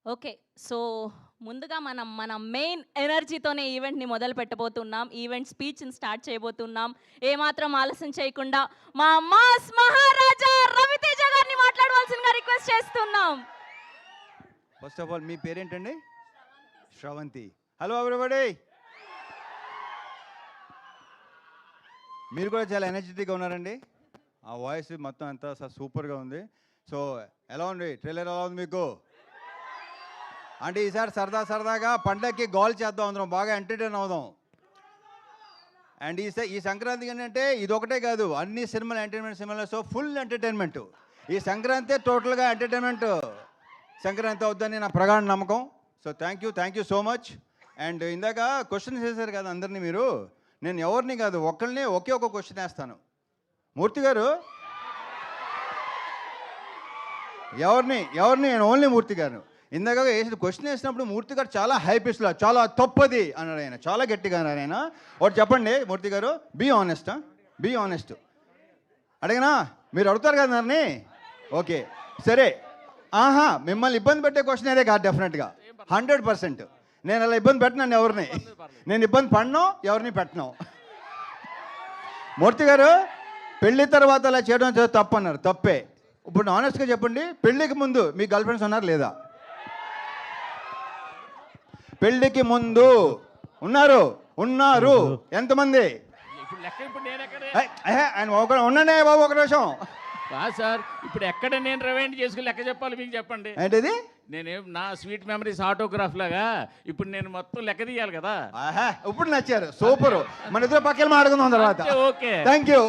Okay. So, ముందుగా మన main ఎనర్జీతోనే ఈవెంట్‌ని మొదలు పెట్టబోతున్నాం. ఈవెంట్ స్పీచ్‌ని స్టార్ట్ చేయబోతున్నాం. ఏమాత్రం ఆలస్యం చేయకుండా మా మాస్ మహారాజా రవితేజ గారిని మాట్లాడవలసిందిగా రిక్వెస్ట్ చేస్తున్నాం. ఫస్ట్ ఆఫ్ ఆల్ మీ పేరేంటండి? శ్రవంతి. Hello everybody. మీరు కూడా చాలా ఎనర్జెటిక్గా ఉన్నారండి. ఆ వాయిస్ మొత్తం అంతా సూపర్గా ఉంది. సో ఎలా ఉంది ట్రైలర్, ఎలా ఉంది మీకు? అంటే ఈసారి సరదాగా పండగకి గోల్ చేద్దాం, అందరం బాగా ఎంటర్టైన్ అవుదాం. అండ్ ఈ సంక్రాంతికి ఏంటంటే ఇది ఒకటే కాదు, అన్ని సినిమాలు ఎంటర్టైన్మెంట్ సినిమాలు. So full entertainment. ఈ సంక్రాంతి టోటల్గా ఎంటర్టైన్మెంట్ సంక్రాంతి అవుద్దని నా ప్రగాఢ నమ్మకం. So thank you so much. And ఇందాక క్వశ్చన్ చేశారు కదా అందరినీ మీరు. నేను ఎవరిని కాదు, ఒక్కరిని ఒకే ఒక క్వశ్చన్ వేస్తాను. మూర్తి గారు ఎవరిని నేను ఓన్లీ మూర్తి గారు. ఇందాక వేసిన క్వశ్చన్ వేసినప్పుడు మూర్తి గారు చాలా హై పిచ్లో చాలా తప్పది అన్నాడు ఆయన, చాలా గట్టిగా అన్నాడు ఆయన. ఒకటి చెప్పండి మూర్తి గారు, బీ ఆనెస్ట్. అడిగినా మీరు అడుగుతారు కదా నన్ను. ఓకే సరే. మిమ్మల్ని ఇబ్బంది పెట్టే క్వశ్చన్ అదే కాదు, డెఫినెట్గా 100%. నేను అలా ఇబ్బంది పెట్టినాను ఎవరిని, నేను ఇబ్బంది పడినో ఎవరిని పెట్టను. మూర్తి గారు పెళ్లి తర్వాత అలా చేయడం తప్పు అన్నారు, తప్పే. ఇప్పుడు ఆనెస్ట్గా చెప్పండి, పెళ్ళికి ముందు మీ గర్ల్ ఫ్రెండ్స్ ఉన్నారు లేదా? పెళ్ళికి ముందు ఉన్నారు ఎంతమంది? ఆయన ఉండండి బాబు ఒక నిమిషం. సార్ ఇప్పుడు ఎక్కడ నేను రివైండ్ చేసుకుని లెక్క చెప్పాలి మీకు చెప్పండి. ఏంటిది? నేనేం నా స్వీట్ మెమరీస్ ఆటోగ్రాఫ్ లాగా ఇప్పుడు నేను మొత్తం లెక్క తీయాలి కదా. ఇప్పుడు నచ్చారు, సూపర్. మన ఇద్దరు పక్కన మాట్లాడుకుందాం తర్వాత. Okay thank you.